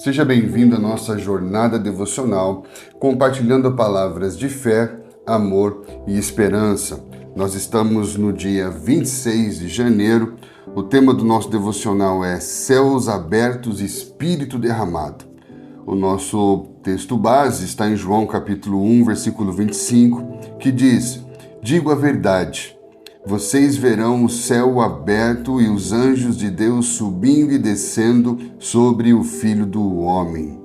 Seja bem-vindo à nossa jornada devocional, compartilhando palavras de fé, amor e esperança. Nós estamos no dia 26 de janeiro. O tema do nosso devocional é Céus Abertos e Espírito Derramado. O nosso texto base está em João capítulo 1, versículo 25, que diz: Digo a verdade, vocês verão o céu aberto e os anjos de Deus subindo e descendo sobre o Filho do Homem.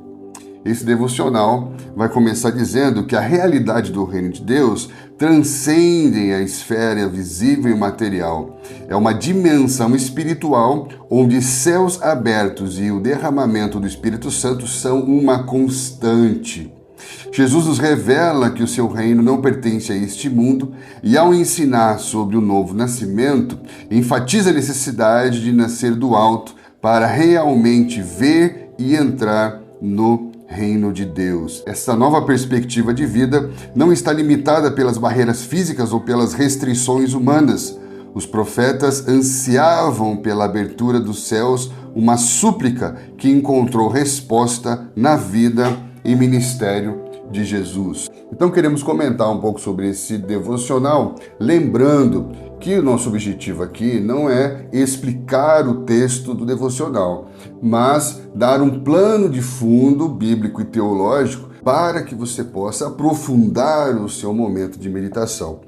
Esse devocional vai começar dizendo que a realidade do reino de Deus transcende a esfera visível e material. É uma dimensão espiritual onde céus abertos e o derramamento do Espírito Santo são uma constante. Jesus nos revela que o seu reino não pertence a este mundo e, ao ensinar sobre o novo nascimento, enfatiza a necessidade de nascer do alto para realmente ver e entrar no reino de Deus. Essa nova perspectiva de vida não está limitada pelas barreiras físicas ou pelas restrições humanas. Os profetas ansiavam pela abertura dos céus, uma súplica que encontrou resposta na vida e ministério de Jesus. Então queremos comentar um pouco sobre esse devocional, lembrando que o nosso objetivo aqui não é explicar o texto do devocional, mas dar um plano de fundo bíblico e teológico para que você possa aprofundar o seu momento de meditação.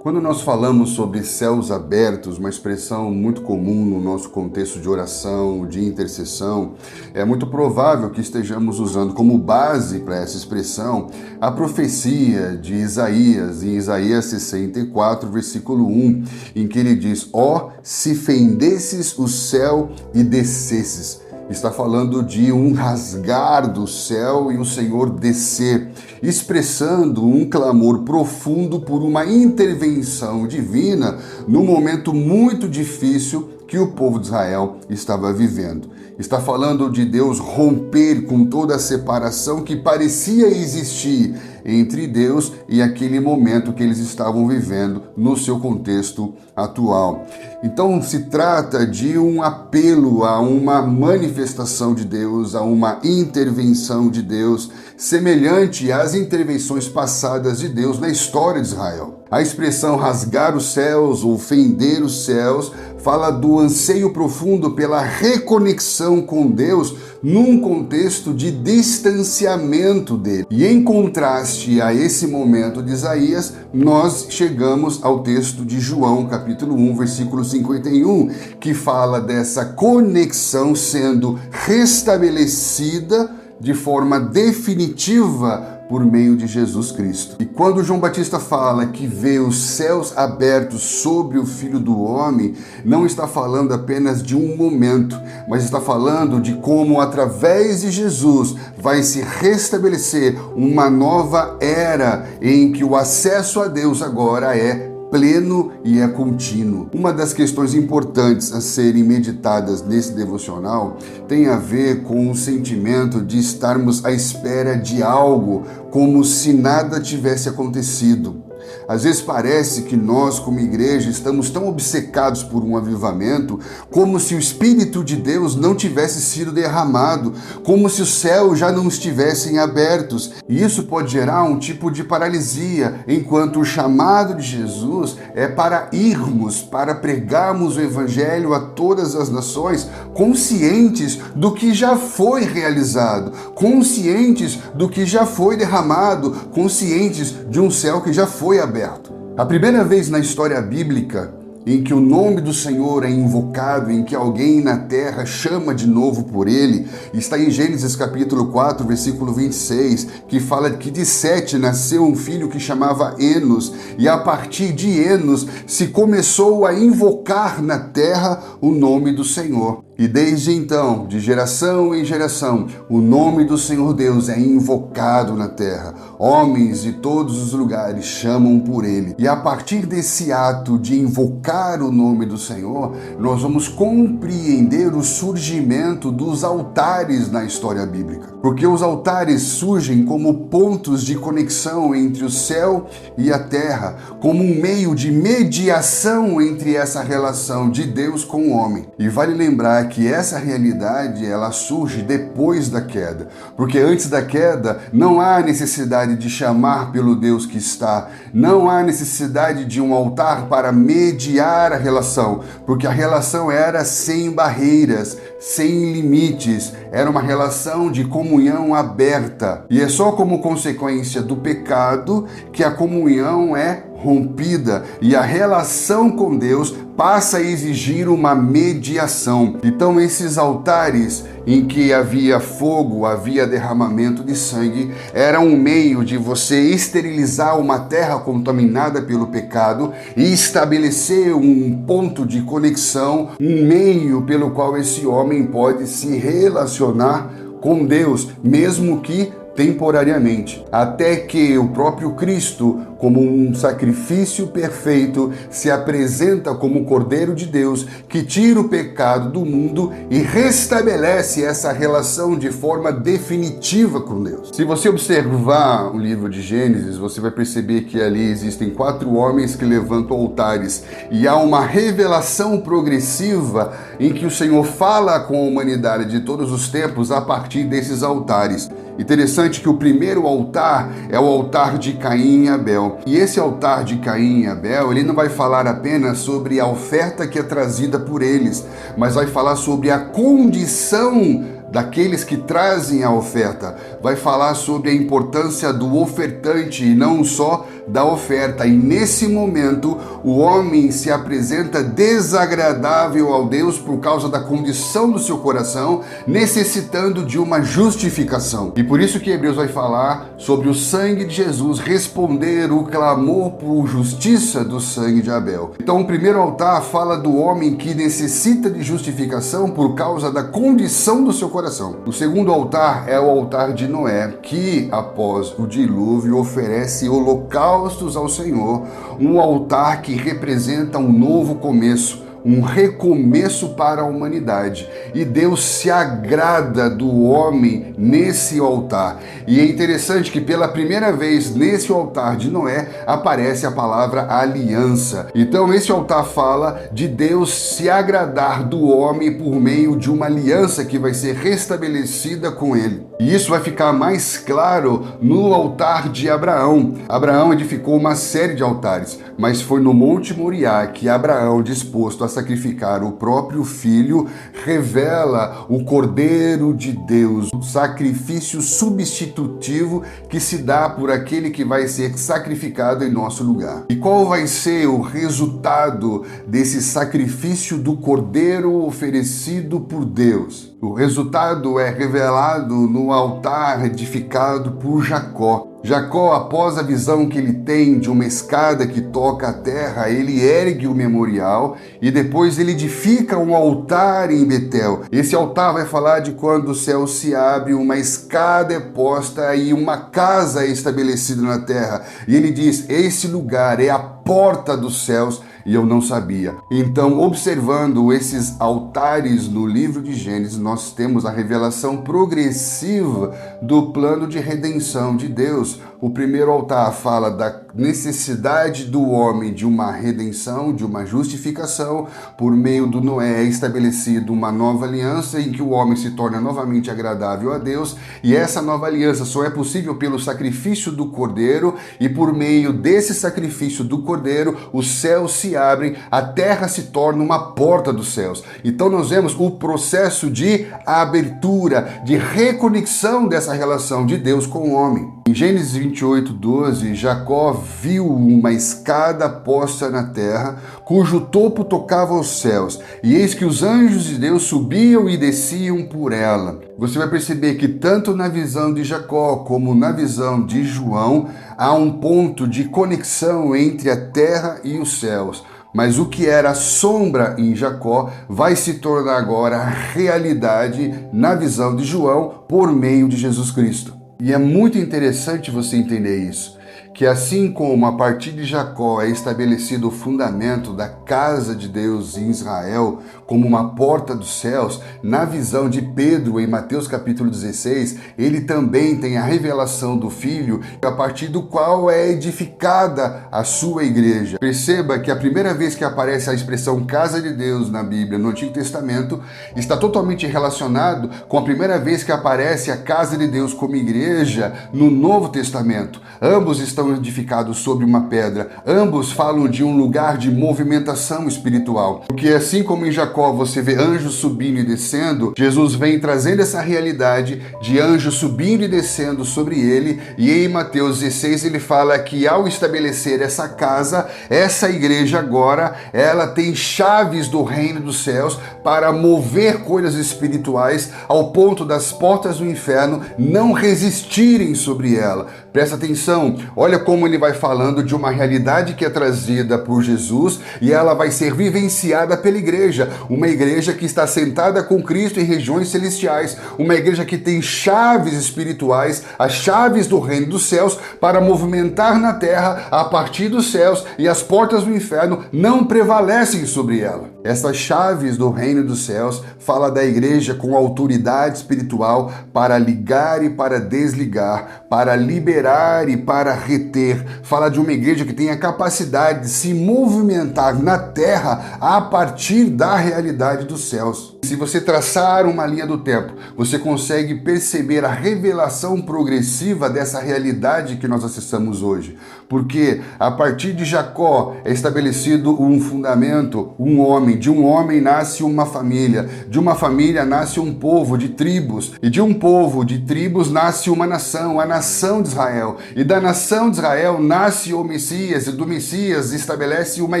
Quando nós falamos sobre céus abertos, uma expressão muito comum no nosso contexto de oração, de intercessão, é muito provável que estejamos usando como base para essa expressão a profecia de Isaías, em Isaías 64, versículo 1, em que ele diz: Ó, se fendesses o céu e descesses. Está falando de um rasgar do céu e o Senhor descer, expressando um clamor profundo por uma intervenção divina num momento muito difícil que o povo de Israel estava vivendo. Está falando de Deus romper com toda a separação que parecia existir entre Deus e aquele momento que eles estavam vivendo no seu contexto atual. Então se trata de um apelo a uma manifestação de Deus, a uma intervenção de Deus, semelhante às intervenções passadas de Deus na história de Israel. A expressão rasgar os céus ou fender os céus fala do anseio profundo pela reconexão com Deus num contexto de distanciamento dele. E em contraste a esse momento de Isaías, nós chegamos ao texto de João, capítulo 1, versículo 51, que fala dessa conexão sendo restabelecida de forma definitiva por meio de Jesus Cristo. E quando João Batista fala que vê os céus abertos sobre o Filho do Homem, não está falando apenas de um momento, mas está falando de como através de Jesus vai se restabelecer uma nova era em que o acesso a Deus agora é pleno e é contínuo. Uma das questões importantes a serem meditadas nesse devocional tem a ver com o sentimento de estarmos à espera de algo, como se nada tivesse acontecido. Às vezes parece que nós, como igreja, estamos tão obcecados por um avivamento, como se o Espírito de Deus não tivesse sido derramado, como se os céus já não estivessem abertos. E isso pode gerar um tipo de paralisia, enquanto o chamado de Jesus é para irmos, para pregarmos o Evangelho a todas as nações, conscientes do que já foi realizado, conscientes do que já foi derramado, conscientes de um céu que já foi aberto. A primeira vez na história bíblica em que o nome do Senhor é invocado, em que alguém na terra chama de novo por ele, está em Gênesis capítulo 4, versículo 26, que fala que de Sete nasceu um filho que chamava Enos, e a partir de Enos se começou a invocar na terra o nome do Senhor. E desde então, de geração em geração, o nome do Senhor Deus é invocado na terra. Homens de todos os lugares chamam por ele. E a partir desse ato de invocar o nome do Senhor, nós vamos compreender o surgimento dos altares na história bíblica. Porque os altares surgem como pontos de conexão entre o céu e a terra, como um meio de mediação entre essa relação de Deus com o homem. E vale lembrar que essa realidade ela surge depois da queda, porque antes da queda não há necessidade de chamar pelo Deus que está, não há necessidade de um altar para mediar a relação, porque a relação era sem barreiras, sem limites, era uma relação de comunhão aberta. E é só como consequência do pecado que a comunhão é rompida e a relação com Deus passa a exigir uma mediação. Então esses altares em que havia fogo, havia derramamento de sangue, era um meio de você esterilizar uma terra contaminada pelo pecado e estabelecer um ponto de conexão, um meio pelo qual esse homem pode se relacionar com Deus, mesmo que temporariamente, até que o próprio Cristo, como um sacrifício perfeito, se apresenta como o Cordeiro de Deus, que tira o pecado do mundo e restabelece essa relação de forma definitiva com Deus. Se você observar o livro de Gênesis, você vai perceber que ali existem 4 homens que levantam altares e há uma revelação progressiva em que o Senhor fala com a humanidade de todos os tempos a partir desses altares. Interessante que o primeiro altar é o altar de Caim e Abel. E esse altar de Caim e Abel, ele não vai falar apenas sobre a oferta que é trazida por eles, mas vai falar sobre a condição daqueles que trazem a oferta. Vai falar sobre a importância do ofertante e não só da oferta. E nesse momento, o homem se apresenta desagradável ao Deus por causa da condição do seu coração, necessitando de uma justificação. E por isso que Hebreus vai falar sobre o sangue de Jesus responder o clamor por justiça do sangue de Abel. Então, o primeiro altar fala do homem que necessita de justificação por causa da condição do seu coração. O segundo altar é o altar de Noé, que após o dilúvio oferece holocaustos ao Senhor, um altar que representa um novo começo, um recomeço para a humanidade. E Deus se agrada do homem nesse altar. E é interessante que pela primeira vez nesse altar de Noé aparece a palavra aliança. Então esse altar fala de Deus se agradar do homem por meio de uma aliança que vai ser restabelecida com ele. E isso vai ficar mais claro no altar de Abraão. Abraão edificou uma série de altares, mas foi no Monte Moriá que Abraão, disposto a sacrificar o próprio filho, revela o Cordeiro de Deus, o sacrifício substitutivo que se dá por aquele que vai ser sacrificado em nosso lugar. E qual vai ser o resultado desse sacrifício do Cordeiro oferecido por Deus? O resultado é revelado no altar edificado por Jacó. Jacó, após a visão que ele tem de uma escada que toca a terra, ele ergue o memorial e depois ele edifica um altar em Betel. Esse altar vai falar de quando o céu se abre, uma escada é posta e uma casa é estabelecida na terra. E ele diz, esse lugar é a porta dos céus, e eu não sabia. Então, observando esses altares no livro de Gênesis, nós temos a revelação progressiva do plano de redenção de Deus. O primeiro altar fala da necessidade do homem de uma redenção, de uma justificação. Por meio do Noé é estabelecida uma nova aliança em que o homem se torna novamente agradável a Deus, e essa nova aliança só é possível pelo sacrifício do Cordeiro, e por meio desse sacrifício do Cordeiro, os céus se abrem, a terra se torna uma porta dos céus. Então nós vemos o processo de abertura, de reconexão dessa relação de Deus com o homem. Em Gênesis 28:12, Jacó viu uma escada posta na terra, cujo topo tocava aos céus, e eis que os anjos de Deus subiam e desciam por ela. Você vai perceber que tanto na visão de Jacó como na visão de João, há um ponto de conexão entre a terra e os céus. Mas o que era sombra em Jacó vai se tornar agora realidade na visão de João por meio de Jesus Cristo. E é muito interessante você entender isso, que assim como a partir de Jacó é estabelecido o fundamento da casa de Deus em Israel como uma porta dos céus, na visão de Pedro em Mateus capítulo 16, ele também tem a revelação do Filho, a partir do qual é edificada a sua igreja. Perceba que a primeira vez que aparece a expressão casa de Deus na Bíblia, no Antigo Testamento, está totalmente relacionado com a primeira vez que aparece a casa de Deus como igreja no Novo Testamento. Ambos estão edificados sobre uma pedra, ambos falam de um lugar de movimentação espiritual, porque assim como em Jacó você vê anjos subindo e descendo, Jesus vem trazendo essa realidade de anjos subindo e descendo sobre ele, e em Mateus 16 ele fala que ao estabelecer essa casa, essa igreja agora, ela tem chaves do reino dos céus para mover coisas espirituais ao ponto das portas do inferno não resistirem sobre ela. Presta atenção, olha como ele vai falando de uma realidade que é trazida por Jesus e ela vai ser vivenciada pela igreja, uma igreja que está sentada com Cristo em regiões celestiais, uma igreja que tem chaves espirituais, as chaves do reino dos céus para movimentar na terra a partir dos céus, e as portas do inferno não prevalecem sobre ela. Essas chaves do reino dos céus fala da igreja com autoridade espiritual para ligar e para desligar, para liberar e para reter. Fala de uma igreja que tem a capacidade de se movimentar na terra a partir da realidade dos céus. Se você traçar uma linha do tempo, você consegue perceber a revelação progressiva dessa realidade que nós acessamos hoje. Porque a partir de Jacó é estabelecido um fundamento, um homem. De um homem nasce uma família. De uma família nasce um povo de tribos. E de um povo de tribos nasce uma nação, a nação de Israel. E da nação de Israel nasce o Messias. E do Messias estabelece uma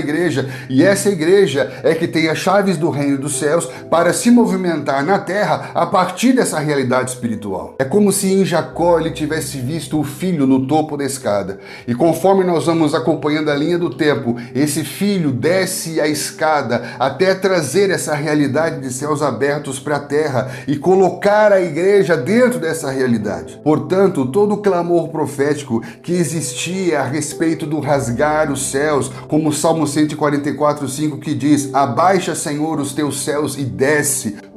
igreja. E essa igreja é que tem as chaves do reino dos céus para se movimentar na terra a partir dessa realidade espiritual. É como se em Jacó ele tivesse visto o filho no topo da escada. E conforme nós vamos acompanhando a linha do tempo, esse filho desce a escada até trazer essa realidade de céus abertos para a terra e colocar a igreja dentro dessa realidade. Portanto, todo o clamor profético que existia a respeito do rasgar os céus, como o Salmo 144:5 que diz: abaixa, Senhor, os teus céus e desce.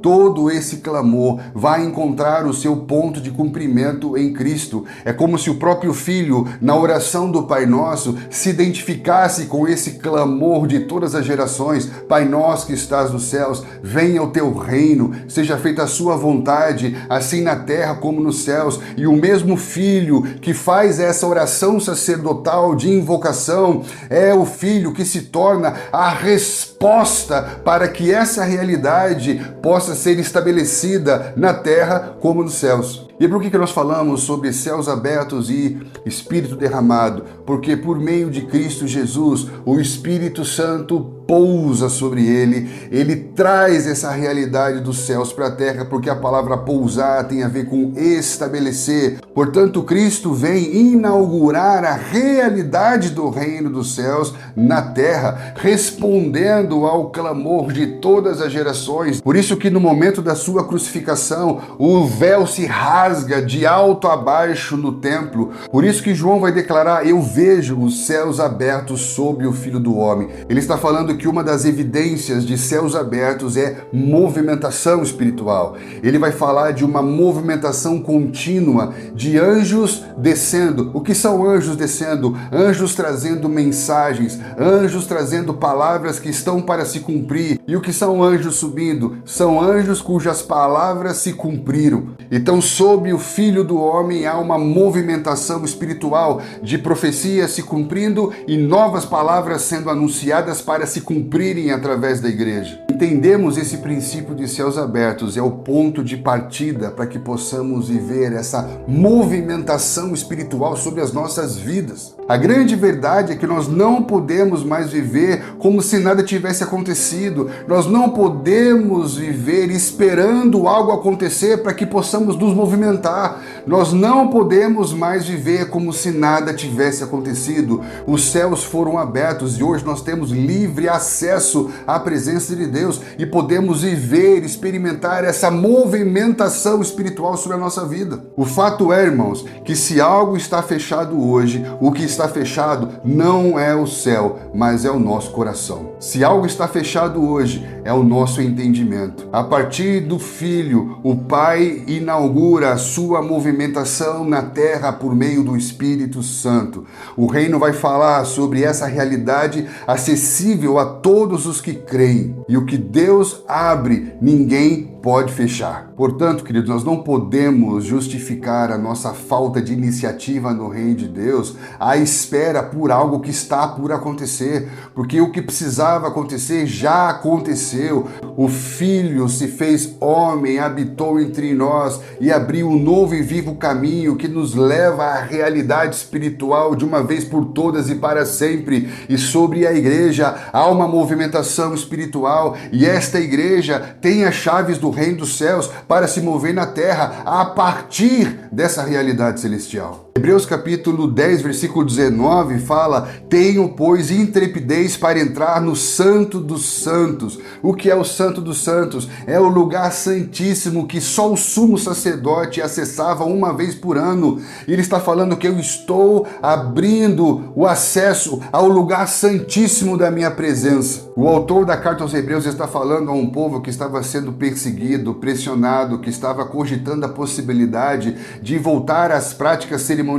Todo esse clamor vai encontrar o seu ponto de cumprimento em Cristo. É como se o próprio Filho, na oração do Pai Nosso, se identificasse com esse clamor de todas as gerações. Pai nosso que estás nos céus, venha o teu reino, seja feita a sua vontade, assim na terra como nos céus. E o mesmo Filho que faz essa oração sacerdotal de invocação é o Filho que se torna a resposta para que essa realidade possa ser estabelecida na terra como nos céus. E por que nós falamos sobre céus abertos e Espírito derramado? Porque por meio de Cristo Jesus, o Espírito Santo pousa sobre ele traz essa realidade dos céus para a terra, porque a palavra pousar tem a ver com estabelecer. Portanto, Cristo vem inaugurar a realidade do reino dos céus na terra, respondendo ao clamor de todas as gerações. Por isso que no momento da sua crucificação, o véu se rasga de alto a baixo no templo. Por isso que João vai declarar: eu vejo os céus abertos sobre o Filho do Homem. Ele está falando que uma das evidências de céus abertos é movimentação espiritual. Ele vai falar de uma movimentação contínua de anjos descendo. O que são anjos descendo? Anjos trazendo mensagens, anjos trazendo palavras que estão para se cumprir. E o que são anjos subindo? São anjos cujas palavras se cumpriram. Então, sob o Filho do Homem há uma movimentação espiritual de profecias se cumprindo e novas palavras sendo anunciadas para se cumprirem através da igreja. Entendemos esse princípio de céus abertos, é o ponto de partida para que possamos viver essa movimentação espiritual sobre as nossas vidas. A grande verdade é que nós não podemos mais viver como se nada tivesse acontecido. Nós não podemos viver esperando algo acontecer para que possamos nos movimentar. Nós não podemos mais viver como se nada tivesse acontecido. Os céus foram abertos e hoje nós temos livre acesso à presença de Deus. Deus e podemos viver, experimentar essa movimentação espiritual sobre a nossa vida. O fato é, irmãos, que se algo está fechado hoje, o que está fechado não é o céu, mas é o nosso coração. Se algo está fechado hoje, é o nosso entendimento. A partir do Filho, o Pai inaugura a sua movimentação na terra por meio do Espírito Santo. O reino vai falar sobre essa realidade acessível a todos os que creem. E o que Deus abre, ninguém pode fechar. Portanto, queridos, nós não podemos justificar a nossa falta de iniciativa no reino de Deus à espera por algo que está por acontecer, porque o que precisava acontecer já aconteceu. O Filho se fez homem, habitou entre nós e abriu um novo e vivo caminho que nos leva à realidade espiritual de uma vez por todas e para sempre. E sobre a igreja há uma movimentação espiritual, e esta igreja tem as chaves do reino dos céus para se mover na terra a partir dessa realidade celestial. Hebreus capítulo 10, versículo 19 fala: tenho, pois, intrepidez para entrar no Santo dos Santos. O que é o Santo dos Santos? É o lugar santíssimo que só o sumo sacerdote acessava uma vez por ano. Ele está falando que eu estou abrindo o acesso ao lugar santíssimo da minha presença. O autor da carta aos Hebreus está falando a um povo que estava sendo perseguido, pressionado, que estava cogitando a possibilidade de voltar às práticas cerimoniais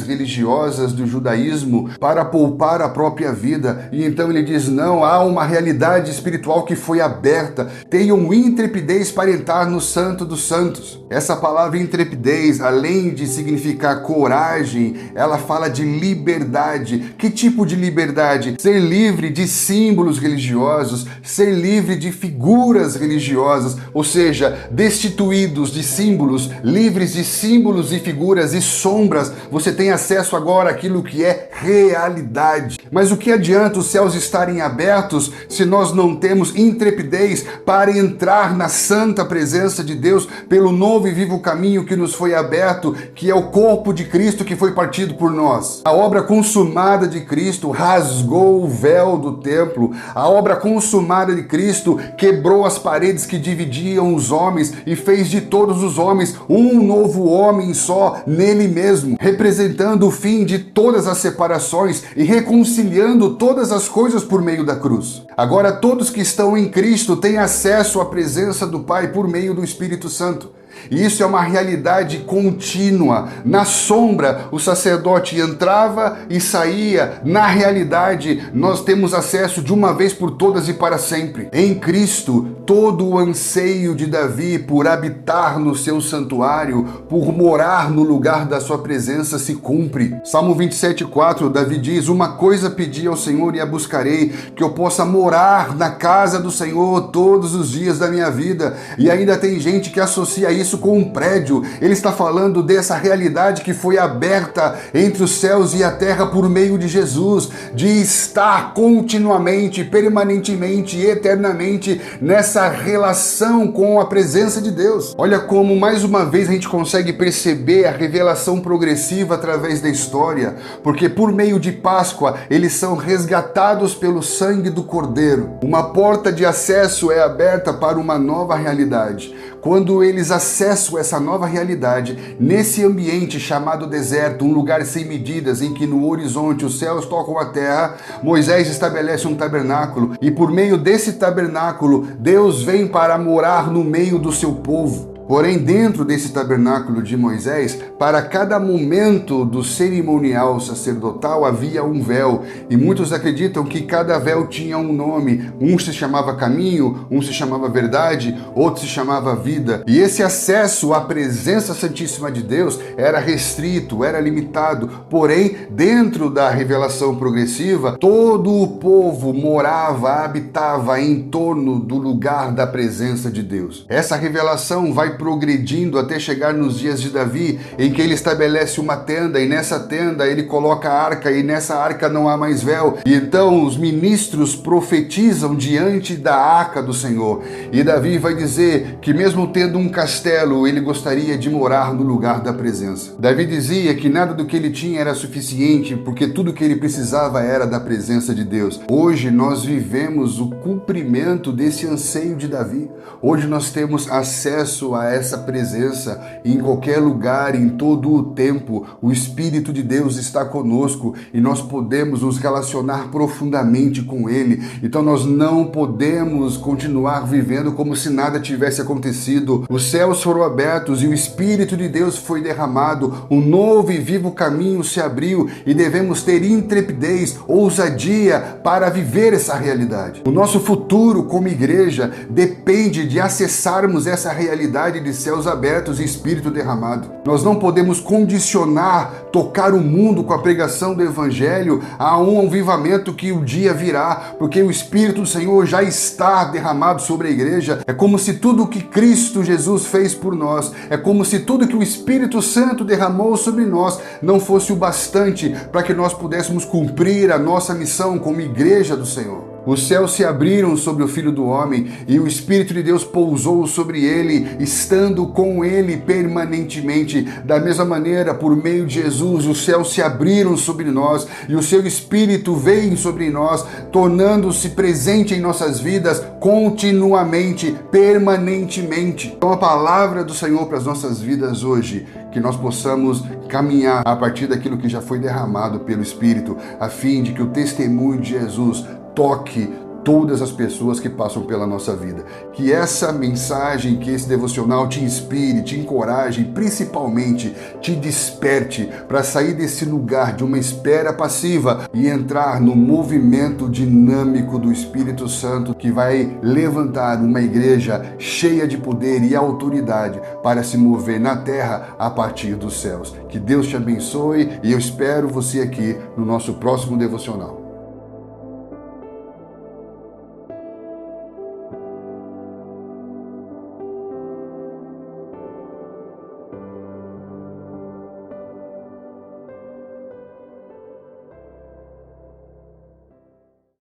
religiosas do judaísmo para poupar a própria vida. E então ele diz: não, há uma realidade espiritual que foi aberta. Tenham intrepidez para entrar no Santo dos Santos. Essa palavra intrepidez, além de significar coragem, ela fala de liberdade. Que tipo de liberdade? Ser livre de símbolos religiosos, ser livre de figuras religiosas, ou seja, destituídos de símbolos, livres de símbolos e figuras e sombras. Você tem acesso agora àquilo que é realidade. Mas o que adianta os céus estarem abertos se nós não temos intrepidez para entrar na santa presença de Deus pelo novo e vivo caminho que nos foi aberto, que é o corpo de Cristo que foi partido por nós? A obra consumada de Cristo rasgou o véu do templo. A obra consumada de Cristo quebrou as paredes que dividiam os homens e fez de todos os homens um novo homem só nele mesmo, representando o fim de todas as separações e reconciliando todas as coisas por meio da cruz. Agora todos que estão em Cristo têm acesso à presença do Pai por meio do Espírito Santo. E isso é uma realidade contínua. Na sombra, o sacerdote entrava e saía. Na realidade, nós temos acesso de uma vez por todas e para sempre. Em Cristo, todo o anseio de Davi por habitar no seu santuário, por morar no lugar da sua presença, se cumpre. Salmo 27:4, Davi diz: uma coisa pedi ao Senhor e a buscarei, que eu possa morar na casa do Senhor todos os dias da minha vida. E ainda tem gente que associa isso com um prédio. Ele está falando dessa realidade que foi aberta entre os céus e a terra por meio de Jesus, de estar continuamente, permanentemente e eternamente nessa relação com a presença de Deus. Olha como mais uma vez a gente consegue perceber a revelação progressiva através da história, porque por meio de Páscoa eles são resgatados pelo sangue do Cordeiro. Uma porta de acesso é aberta para uma nova realidade. Quando eles acessam essa nova realidade, nesse ambiente chamado deserto, um lugar sem medidas, em que no horizonte os céus tocam a terra, Moisés estabelece um tabernáculo, e por meio desse tabernáculo, Deus vem para morar no meio do seu povo. Porém, dentro desse tabernáculo de Moisés, para cada momento do cerimonial sacerdotal havia um véu, e muitos acreditam que cada véu tinha um nome. Um se chamava caminho, um se chamava verdade, outro se chamava vida. E esse acesso à presença santíssima de Deus era restrito, era limitado. Porém, dentro da revelação progressiva, todo o povo morava, habitava em torno do lugar da presença de Deus. Essa revelação vai progredindo até chegar nos dias de Davi, em que ele estabelece uma tenda, e nessa tenda ele coloca a arca, e nessa arca não há mais véu. E então os ministros profetizam diante da arca do Senhor. E Davi vai dizer que mesmo tendo um castelo, ele gostaria de morar no lugar da presença. Davi dizia que nada do que ele tinha era suficiente, porque tudo que ele precisava era da presença de Deus. Hoje nós vivemos o cumprimento desse anseio de Davi. Hoje nós temos acesso a essa presença em qualquer lugar, em todo o tempo. O Espírito de Deus está conosco e nós podemos nos relacionar profundamente com Ele. Então nós não podemos continuar vivendo como se nada tivesse acontecido. Os céus foram abertos e o Espírito de Deus foi derramado. Um novo e vivo caminho se abriu e devemos ter intrepidez, ousadia para viver essa realidade. O nosso futuro como igreja depende de acessarmos essa realidade de céus abertos e Espírito derramado. Nós não podemos condicionar, tocar o mundo com a pregação do Evangelho a um avivamento que o dia virá, porque o Espírito do Senhor já está derramado sobre a igreja. É como se tudo o que Cristo Jesus fez por nós, é como se tudo que o Espírito Santo derramou sobre nós não fosse o bastante para que nós pudéssemos cumprir a nossa missão como igreja do Senhor. Os céus se abriram sobre o Filho do Homem e o Espírito de Deus pousou sobre ele, estando com ele permanentemente. Da mesma maneira, por meio de Jesus, os céus se abriram sobre nós e o seu Espírito veio sobre nós, tornando-se presente em nossas vidas continuamente, permanentemente. Então a palavra do Senhor para as nossas vidas hoje, que nós possamos caminhar a partir daquilo que já foi derramado pelo Espírito, a fim de que o testemunho de Jesus toque todas as pessoas que passam pela nossa vida. Que essa mensagem, que esse devocional te inspire, te encoraje, principalmente te desperte para sair desse lugar de uma espera passiva e entrar no movimento dinâmico do Espírito Santo, que vai levantar uma igreja cheia de poder e autoridade para se mover na terra a partir dos céus. Que Deus te abençoe e eu espero você aqui no nosso próximo devocional.